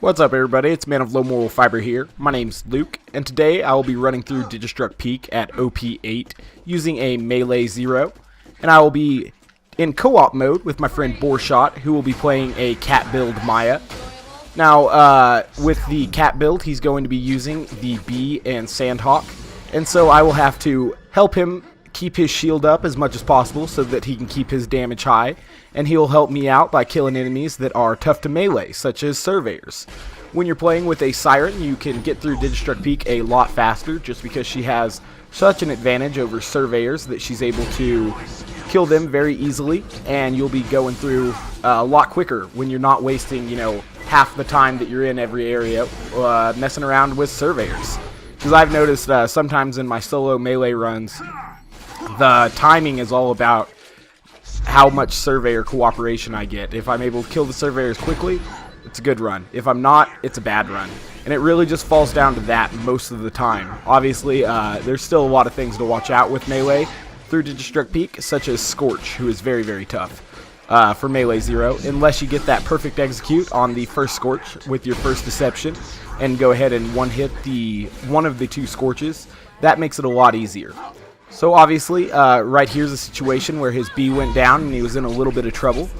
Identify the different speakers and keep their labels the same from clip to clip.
Speaker 1: What's up, everybody? It's Man of Low Moral Fiber here. My name's Luke, and today I will be running through Digistruct Peak at OP8 using a Melee Zer0, and I will be in co-op mode with my friend Borshot, who will be playing a cat build Maya. Now, with the cat build, he's going to be using the bee and sandhawk, and so I will have to help him keep his shield up as much as possible so that he can keep his damage high, and he'll help me out by killing enemies that are tough to melee, such as surveyors. When you're playing with a Siren, you can get through Digistruct Peak a lot faster just because she has such an advantage over surveyors that she's able to kill them very easily, and you'll be going through a lot quicker when you're not wasting, half the time that you're in every area messing around with surveyors. Because I've noticed sometimes in my solo melee runs, the timing is all about how much surveyor cooperation I get. If I'm able to kill the surveyors quickly, it's a good run. If I'm not, it's a bad run. And it really just falls down to that most of the time. Obviously, there's still a lot of things to watch out with Melee through Digistruct Peak, such as Scorch, who is very, very tough for Melee Zer0, unless you get that perfect execute on the first Scorch with your first Deception, and go ahead and one-hit one of the two Scorches. That makes it a lot easier. So obviously, right here's a situation where his bee went down and he was in a little bit of trouble.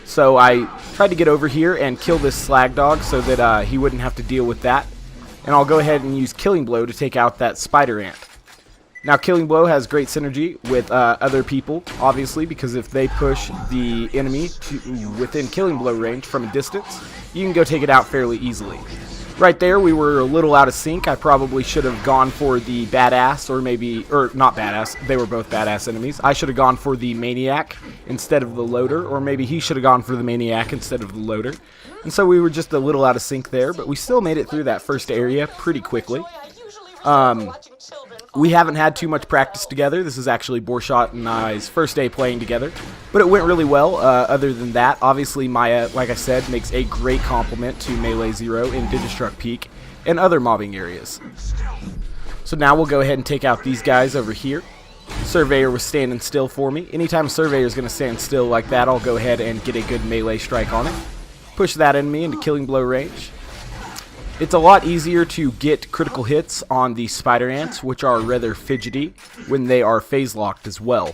Speaker 1: So I tried to get over here and kill this slag dog so that he wouldn't have to deal with that. And I'll go ahead and use Killing Blow to take out that spider ant. Now, Killing Blow has great synergy with other people, obviously, because if they push the enemy to within Killing Blow range from a distance, you can go take it out fairly easily. Right there, we were a little out of sync. I probably should have gone for the badass, or not badass, they were both badass enemies. I should have gone for the maniac instead of the loader, or maybe he should have gone for the maniac instead of the loader. And so we were just a little out of sync there, but we still made it through that first area pretty quickly. We haven't had too much practice together. This is actually Borshot and I's first day playing together, but it went really well. Other than that, obviously Maya, like I said, makes a great complement to Melee Zer0 in Digistruct Peak and other mobbing areas. So now we'll go ahead and take out these guys over here. Surveyor was standing still for me. Anytime a Surveyor is going to stand still like that, I'll go ahead and get a good melee strike on it. Push that enemy into Killing Blow range. It's a lot easier to get critical hits on the spider ants, which are rather fidgety when they are phase locked as well.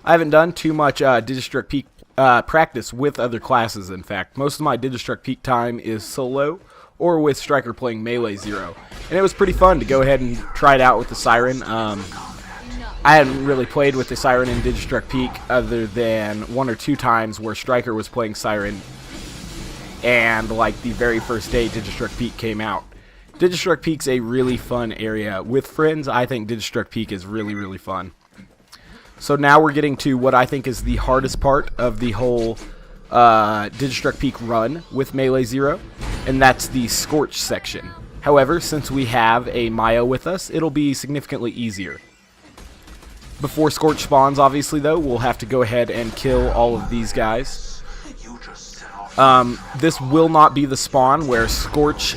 Speaker 1: I haven't done too much Digistruct Peak practice with other classes, in fact. Most of my Digistruct Peak time is solo or with Striker playing Melee Zer0. And it was pretty fun to go ahead and try it out with the Siren. I hadn't really played with the Siren in Digistruct Peak other than one or two times where Striker was playing Siren, and like the very first day Digistruct Peak came out. Digistruct Peak's a really fun area. With friends, I think Digistruct Peak is really, really fun. So now we're getting to what I think is the hardest part of the whole Digistruct Peak run with Melee Zer0, and that's the Scorch section. However, since we have a Maya with us, it'll be significantly easier. Before Scorch spawns, obviously, though, we'll have to go ahead and kill all of these guys. This will not be the spawn where Scorch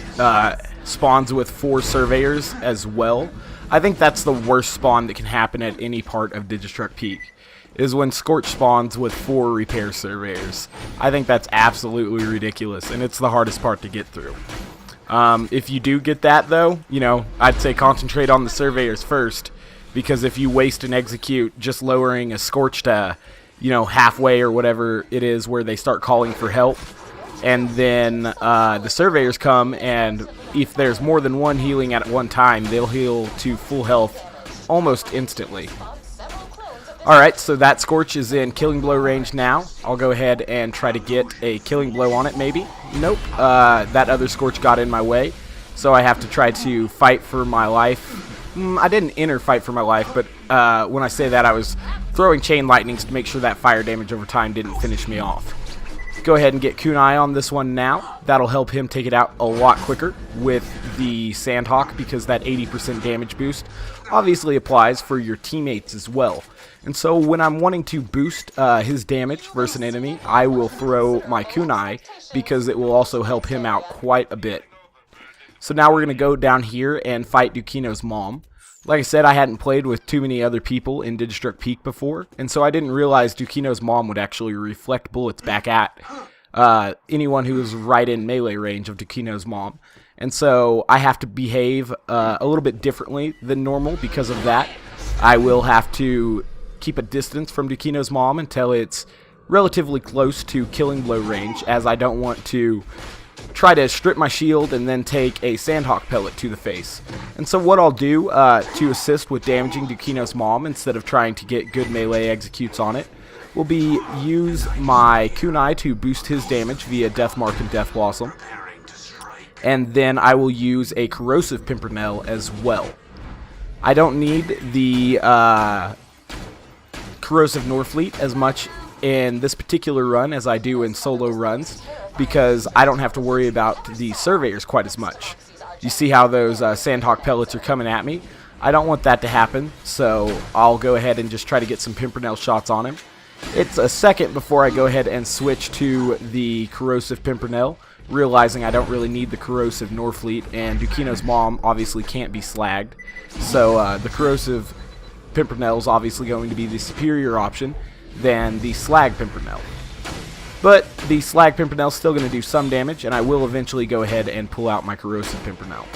Speaker 1: spawns with 4 surveyors as well. I think that's the worst spawn that can happen at any part of Digistruct Peak, is when Scorch spawns with 4 repair surveyors. I think that's absolutely ridiculous, and it's the hardest part to get through. If you do get that, though, I'd say concentrate on the surveyors first, because if you waste an execute just lowering a Scorch to halfway or whatever it is where they start calling for help, and then the surveyors come, and if there's more than one healing at one time, they'll heal to full health almost instantly. Alright, so that Scorch is in Killing Blow range now. I'll go ahead and try to get a Killing Blow on it, maybe. Nope, that other Scorch got in my way, so I have to try to fight for my life. I didn't enter fight for my life, but when I say that, I was throwing chain lightnings to make sure that fire damage over time didn't finish me off. Go ahead and get Kunai on this one now. That'll help him take it out a lot quicker with the Sandhawk, because that 80% damage boost obviously applies for your teammates as well. And so when I'm wanting to boost his damage versus an enemy, I will throw my Kunai, because it will also help him out quite a bit. So now we're going to go down here and fight Dukino's mom. Like I said, I hadn't played with too many other people in Digistruct Peak before, and so I didn't realize Dukino's mom would actually reflect bullets back at anyone who is right in melee range of Dukino's mom. And so I have to behave a little bit differently than normal because of that. I will have to keep a distance from Dukino's mom until it's relatively close to killing blow range, as I don't want to try to strip my shield and then take a Sandhawk pellet to the face. And so what I'll do to assist with damaging Dukino's mom, instead of trying to get good melee executes on it, will be use my kunai to boost his damage via Death Mark and Death Blossom. And then I will use a Corrosive Pimpernel as well. I don't need the Corrosive Norfleet as much in this particular run as I do in solo runs, because I don't have to worry about the Surveyors quite as much. You see how those Sandhawk pellets are coming at me? I don't want that to happen, so I'll go ahead and just try to get some Pimpernel shots on him. It's a second before I go ahead and switch to the Corrosive Pimpernel, realizing I don't really need the Corrosive Norfleet, and Dukino's mom obviously can't be slagged. So the Corrosive Pimpernel is obviously going to be the superior option than the Slag Pimpernel. But the Slag Pimpernel is still going to do some damage, and I will eventually go ahead and pull out my Corrosive Pimpernel.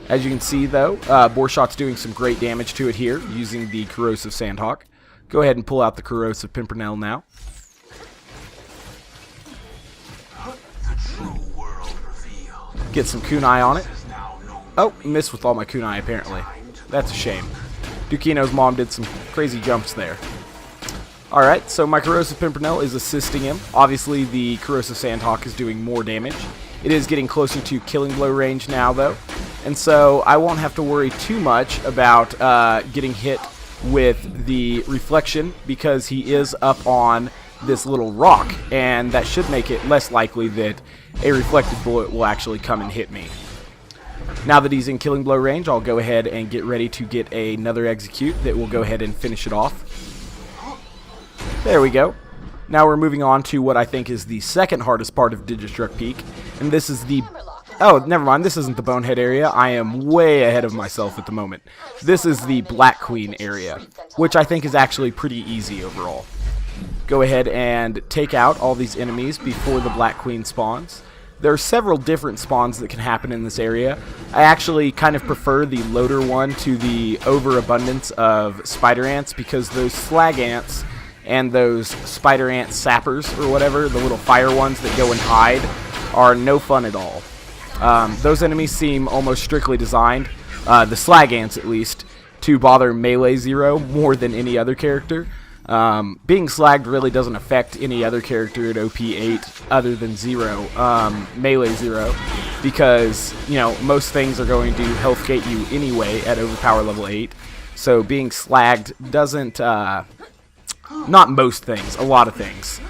Speaker 1: As you can see, though, Boreshot's doing some great damage to it here using the Corrosive Sandhawk. Go ahead and pull out the Corrosive Pimpernel now. Get some kunai on it. Oh, missed with all my kunai apparently. That's a shame. Dukino's mom did some crazy jumps there. Alright, so my Corrosive Pimpernel is assisting him. Obviously, the Corrosive Sandhawk is doing more damage. It is getting closer to killing blow range now, though. And so I won't have to worry too much about getting hit with the reflection, because he is up on this little rock, and that should make it less likely that a reflected bullet will actually come and hit me. Now that he's in killing blow range, I'll go ahead and get ready to get another execute that will go ahead and finish it off. There we go. Now we're moving on to what I think is the second hardest part of Digistruct Peak, and this is the... Oh, never mind, this isn't the Bonehead area. I am way ahead of myself at the moment. This is the Black Queen area, which I think is actually pretty easy overall. Go ahead and take out all these enemies before the Black Queen spawns. There are several different spawns that can happen in this area. I actually kind of prefer the loader one to the overabundance of spider ants, because those slag ants and those spider ant sappers or whatever, the little fire ones that go and hide, are no fun at all. Those enemies seem almost strictly designed, the slag ants at least, to bother Melee Zer0 more than any other character. Being slagged really doesn't affect any other character at OP8 other than Melee Zer0, because, you know, most things are going to health gate you anyway at overpower level 8. So being slagged doesn't, not most things, a lot of things.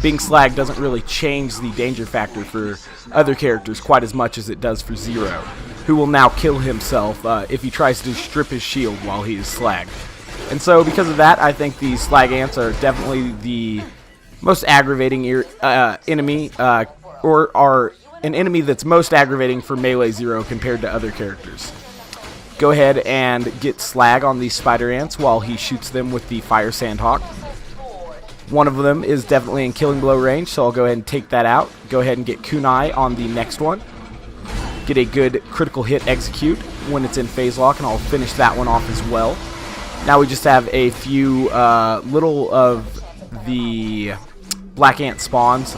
Speaker 1: Being slagged doesn't really change the danger factor for other characters quite as much as it does for Zer0, who will now kill himself if he tries to strip his shield while he is slagged. And so because of that, I think the slag ants are definitely the most aggravating enemy, or are an enemy that's most aggravating for Melee Zer0 compared to other characters. Go ahead and get slag on these spider ants while he shoots them with the Fire Sandhawk. One of them is definitely in killing blow range, so I'll go ahead and take that out. Go ahead and get kunai on the next one. Get a good critical hit execute when it's in phase lock, and I'll finish that one off as well. Now we just have a few little of the black ant spawns.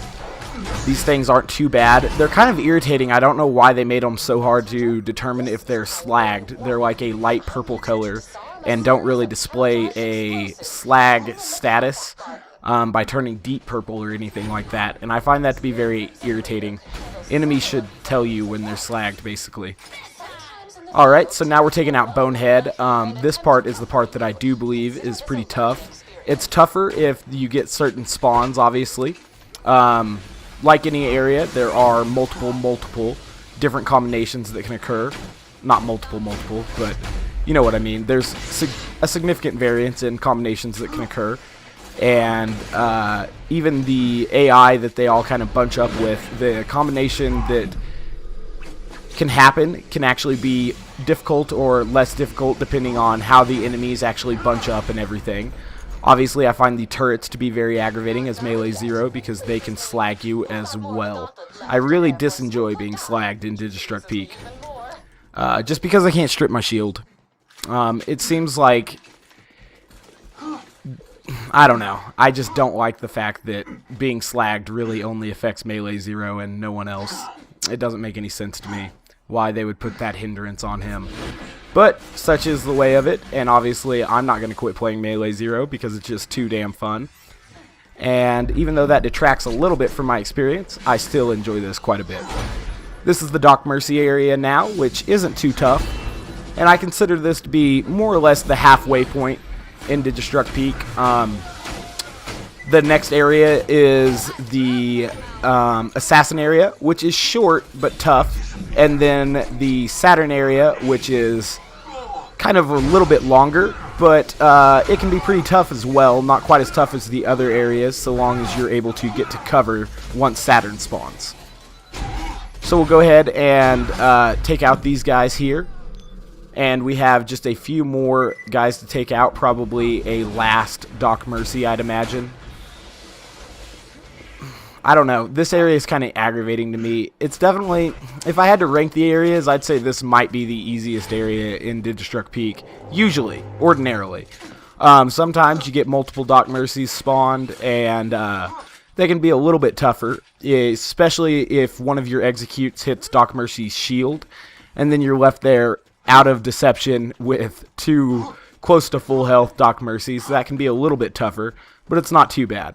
Speaker 1: These things aren't too bad. They're kind of irritating. I don't know why they made them so hard to determine if they're slagged. They're like a light purple color and don't really display a slag status by turning deep purple or anything like that. And I find that to be very irritating. Enemies should tell you when they're slagged, basically. Alright, so now we're taking out Bonehead. This part is the part that I do believe is pretty tough. It's tougher if you get certain spawns, obviously. Like any area, there are multiple different combinations that can occur. Not multiple, but you know what I mean. There's a significant variance in combinations that can occur. And even the AI that they all kind of bunch up with, the combination that can happen can actually be difficult or less difficult depending on how the enemies actually bunch up and everything. Obviously, I find the turrets to be very aggravating as Melee Zer0 because they can slag you as well. I really disenjoy being slagged in Digistruct Peak. Just because I can't strip my shield. It seems like... I don't know. I just don't like the fact that being slagged really only affects Melee Zer0 and no one else. It doesn't make any sense to me why they would put that hindrance on him. But such is the way of it, and obviously I'm not going to quit playing Melee Zer0 because it's just too damn fun. And even though that detracts a little bit from my experience, I still enjoy this quite a bit. This is the Doc Mercy area now, which isn't too tough, and I consider this to be more or less the halfway point in Digistruct Peak. The next area is the Assassin area, which is short but tough, and then the Saturn area, which is kind of a little bit longer, but it can be pretty tough as well. Not quite as tough as the other areas, so long as you're able to get to cover once Saturn spawns. So we'll go ahead and take out these guys here. And we have just a few more guys to take out, probably a last Doc Mercy, I'd imagine. I don't know. This area is kind of aggravating to me. It's definitely, if I had to rank the areas, I'd say this might be the easiest area in Digistruct Peak. Usually, ordinarily. Sometimes you get multiple Doc Mercies spawned, and they can be a little bit tougher, especially if one of your executes hits Doc Mercy's shield, and then you're left there out of deception with 2 close to full health Doc Mercies. That can be a little bit tougher, but it's not too bad.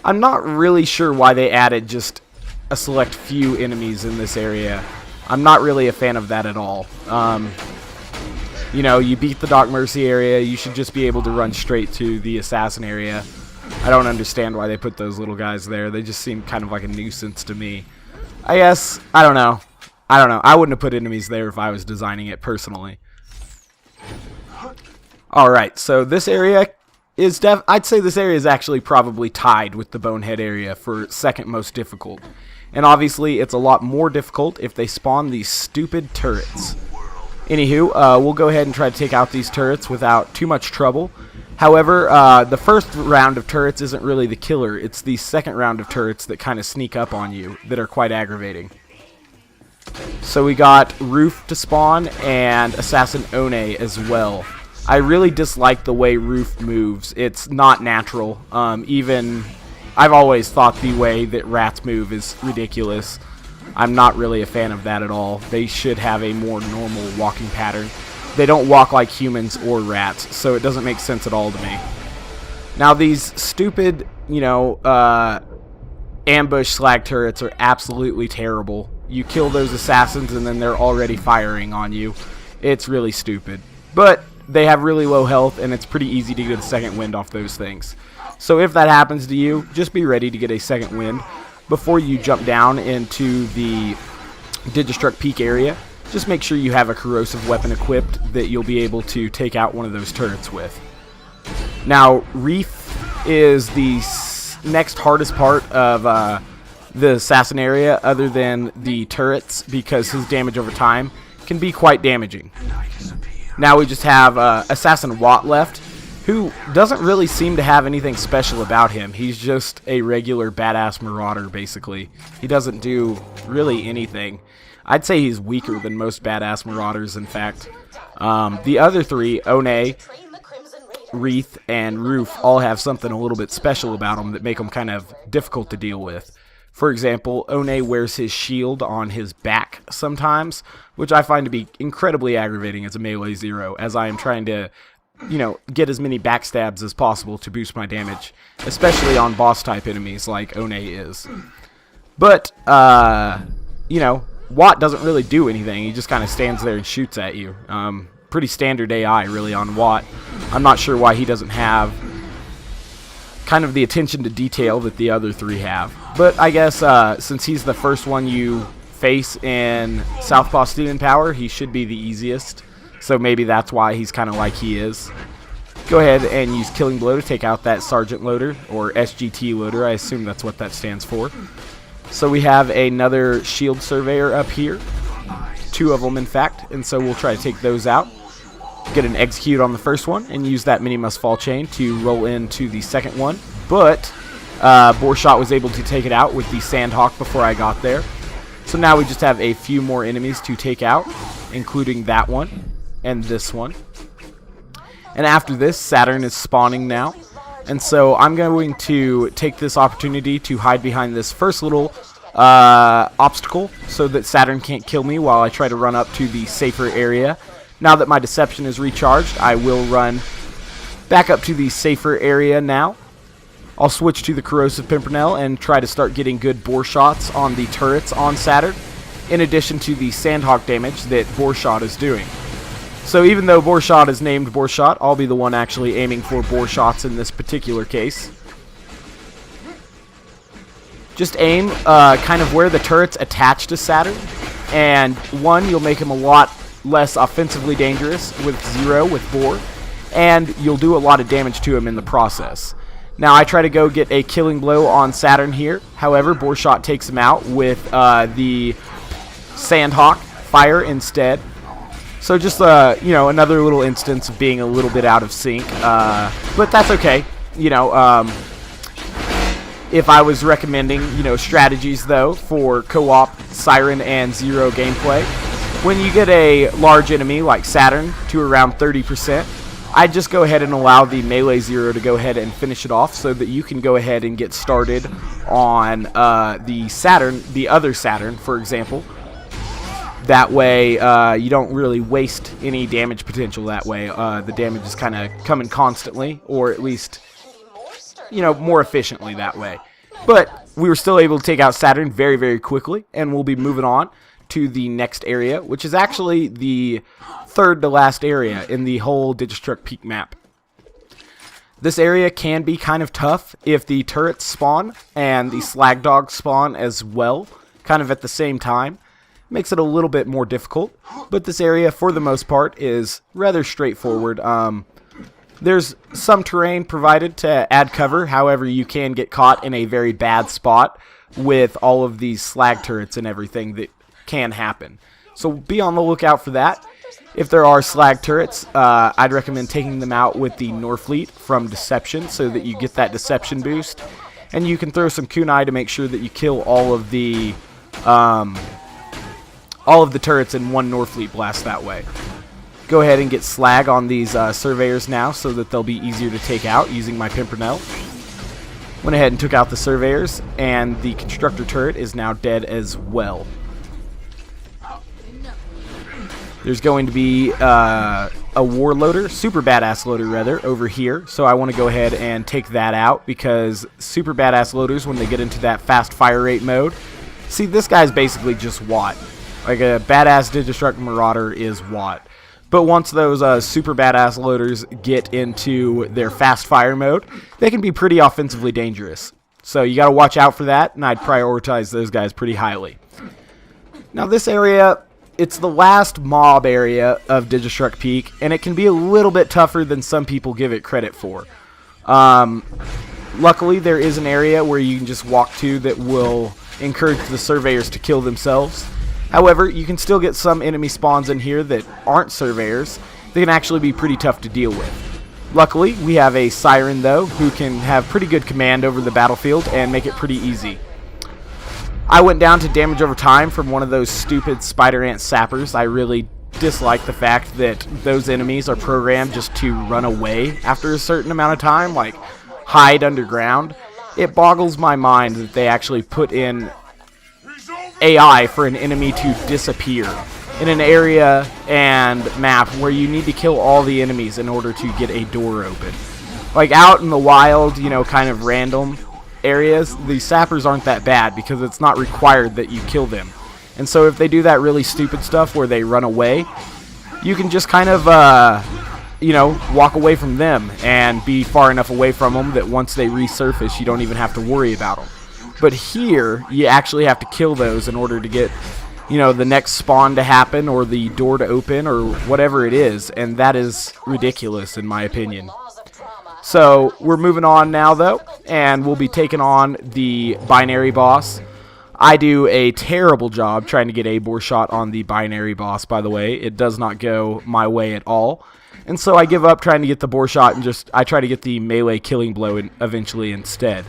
Speaker 1: I'm not really sure why they added just a select few enemies in this area. I'm not really a fan of that at all. You know, you beat the Doc Mercy area, you should just be able to run straight to the Assassin area. I don't understand why they put those little guys there. They just seem kind of like a nuisance to me. I guess, I don't know. I wouldn't have put enemies there if I was designing it personally. Alright, so this area is I'd say this area is actually probably tied with the Bonehead area for second most difficult. And obviously it's a lot more difficult if they spawn these stupid turrets. Anywho, we'll go ahead and try to take out these turrets without too much trouble. However, the first round of turrets isn't really the killer. It's the second round of turrets that kind of sneak up on you that are quite aggravating. So we got Roof to spawn and Assassin One as well. I really dislike the way Roof moves. It's not natural. Even I've always thought the way that rats move is ridiculous. I'm not really a fan of that at all. They should have a more normal walking pattern. They don't walk like humans or rats, so it doesn't make sense at all to me. Now these stupid, you know, ambush slag turrets are absolutely terrible. You kill those assassins and then they're already firing on you. It's really stupid. But they have really low health and it's pretty easy to get a second wind off those things. So if that happens to you, just be ready to get a second wind before you jump down into the Digistruct Peak area. Just make sure you have a corrosive weapon equipped that you'll be able to take out one of those turrets with. Now, Reef is the next hardest part of the Assassin area other than the turrets because his damage over time can be quite damaging. Now we just have Assassin Watt left, who doesn't really seem to have anything special about him. He's just a regular badass marauder, basically. He doesn't do really anything. I'd say he's weaker than most badass marauders, in fact. The other three, One, Wreath, and Roof, all have something a little bit special about them that make them kind of difficult to deal with. For example, One wears his shield on his back sometimes, which I find to be incredibly aggravating as a Melee Zer0, as I am trying to, you know, get as many backstabs as possible to boost my damage, especially on boss-type enemies like One is. But, you know, Watt doesn't really do anything. He just kind of stands there and shoots at you. Pretty standard AI, really, on Watt. I'm not sure why he doesn't have kind of the attention to detail that the other three have. But I guess since he's the first one you face in Southpaw Student Power, he should be the easiest. So maybe that's why he's kind of like he is. Go ahead and use Killing Blow to take out that Sergeant Loader, or SGT Loader. I assume that's what that stands for. So we have another Shield Surveyor up here. 2 of them, in fact. And so we'll try to take those out. get an execute on the first one and use that mini must fall chain to roll into the second one. But Boarshot was able to take it out with the Sandhawk before I got there. So now we just have a few more enemies to take out, including that one and this one. And after this, Saturn is spawning now. And so I'm going to take this opportunity to hide behind this first little obstacle so that Saturn can't kill me while I try to run up to the safer area. Now that my deception is recharged, I will run back up to the safer area now. I'll switch to the Corrosive Pimpernel and try to start getting good bore shots on the turrets on Saturn, in addition to the Sandhawk damage that Boarshot is doing. So even though Boarshot is named Boarshot, I'll be the one actually aiming for bore shots in this particular case. Just aim kind of where the turret's attached to Saturn, and one, you'll make him a lot less offensively dangerous with Zero, with Boar, and you'll do a lot of damage to him in the process. Now I try to go get a killing blow on Saturn here. However, Boarshot takes him out with the Sandhawk fire instead. So just you know, another little instance of being a little bit out of sync, but that's okay. You know, if I was recommending, you know, strategies though for co-op Siren and Zero gameplay, when you get a large enemy like Saturn to around 30%, I'd just go ahead and allow the Melee Zer0 to go ahead and finish it off so that you can go ahead and get started on the Saturn, the other Saturn, for example. That way, you don't really waste any damage potential that way. The damage is kind of coming constantly, or at least, you know, more efficiently that way. But we were still able to take out Saturn very, very quickly, and we'll be moving on to the next area, which is actually the third to last area in the whole Digistruct Peak map. This area can be kind of tough if the turrets spawn and the slag dogs spawn as well, kind of at the same time. Makes it a little bit more difficult, but this area for the most part is rather straightforward. There's some terrain provided to add cover, however you can get caught in a very bad spot with all of these slag turrets and everything that can happen. So be on the lookout for that. If there are slag turrets, I'd recommend taking them out with the Norfleet from Deception so that you get that Deception boost. And you can throw some kunai to make sure that you kill all of the turrets in one Norfleet blast that way. Go ahead and get slag on these surveyors now so that they'll be easier to take out using my Pimpernel. Went ahead and took out the surveyors, and the constructor turret is now dead as well. There's going to be a war loader, super badass loader rather, over here. So I want to go ahead and take that out because super badass loaders, when they get into that fast fire rate mode, see, this guy's basically just Watt. Like a badass Digistruct Marauder is Watt. But once those super badass loaders get into their fast fire mode, they can be pretty offensively dangerous. So you got to watch out for that, and I'd prioritize those guys pretty highly. Now this area, it's the last mob area of Digistruct Peak, and it can be a little bit tougher than some people give it credit for. Luckily, there is an area where you can just walk to that will encourage the surveyors to kill themselves. However, you can still get some enemy spawns in here that aren't surveyors. They can actually be pretty tough to deal with. Luckily, we have a Siren, though, who can have pretty good command over the battlefield and make it pretty easy. I went down to damage over time from one of those stupid spider ant sappers. I really dislike the fact that those enemies are programmed just to run away after a certain amount of time, like hide underground. It boggles my mind that they actually put in AI for an enemy to disappear in an area and map where you need to kill all the enemies in order to get a door open. Like out in the wild, you know, kind of random areas, the sappers aren't that bad because it's not required that you kill them. And so if they do that really stupid stuff where they run away, you can just kind of, you know, walk away from them and be far enough away from them that once they resurface, you don't even have to worry about them. But here, you actually have to kill those in order to get, you know, the next spawn to happen or the door to open or whatever it is, and that is ridiculous in my opinion. So we're moving on now though, and we'll be taking on the binary boss. I do a terrible job trying to get a bore shot on the binary boss, by the way. It does not go my way at all. And so I give up trying to get the bore shot and I try to get the melee killing blow eventually instead.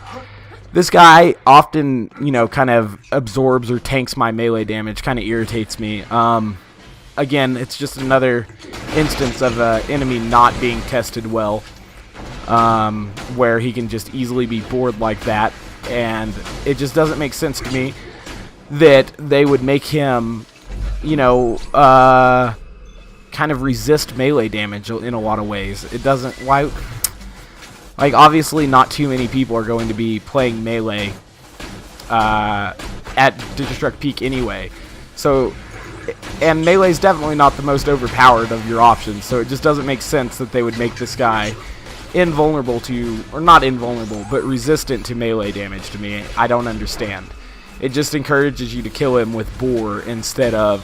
Speaker 1: This guy often, kind of absorbs or tanks my melee damage, kind of irritates me. Again, it's just another instance of an enemy not being tested well, where he can just easily be bored like that, and it just doesn't make sense to me that they would make him, kind of resist melee damage in a lot of ways. It doesn't, why, like, obviously not too many people are going to be playing melee at Digistruct Peak anyway, so, and melee is definitely not the most overpowered of your options, so it just doesn't make sense that they would make this guy invulnerable to, or not invulnerable, but resistant to melee damage. To me, I don't understand. It just encourages you to kill him with bore instead of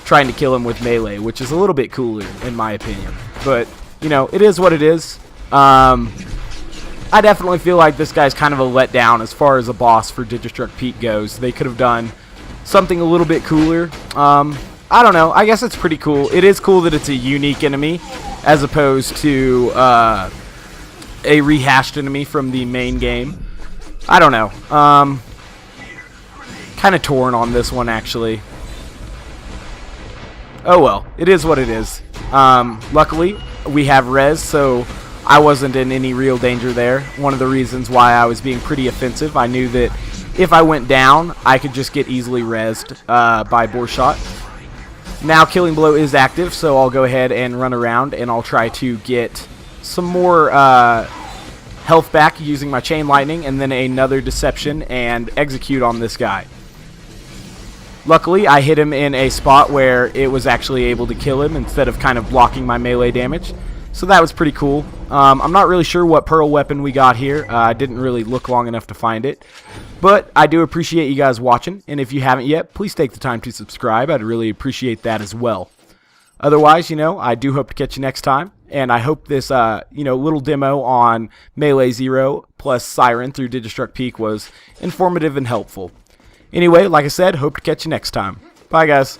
Speaker 1: trying to kill him with melee, which is a little bit cooler in my opinion. But, it is what it is. I definitely feel like this guy's kind of a letdown as far as a boss for Digistruct Peak goes. They could have done something a little bit cooler. I don't know. I guess it's pretty cool. It is cool that it's a unique enemy as opposed to a rehashed enemy from the main game. I don't know. Kind of torn on this one, actually. Oh well, it is what it is. Luckily, we have res, so I wasn't in any real danger there. One of the reasons why I was being pretty offensive, I knew that if I went down, I could just get easily rezzed by bore shot. Now Killing Blow is active, so I'll go ahead and run around and I'll try to get some more health back using my Chain Lightning and then another Deception and execute on this guy. Luckily, I hit him in a spot where it was actually able to kill him instead of kind of blocking my melee damage. So that was pretty cool. I'm not really sure what pearl weapon we got here. I didn't really look long enough to find it. But I do appreciate you guys watching. And if you haven't yet, please take the time to subscribe. I'd really appreciate that as well. Otherwise, I do hope to catch you next time. And I hope this, little demo on Melee Zer0 plus Siren through Digistruct Peak was informative and helpful. Anyway, like I said, hope to catch you next time. Bye, guys.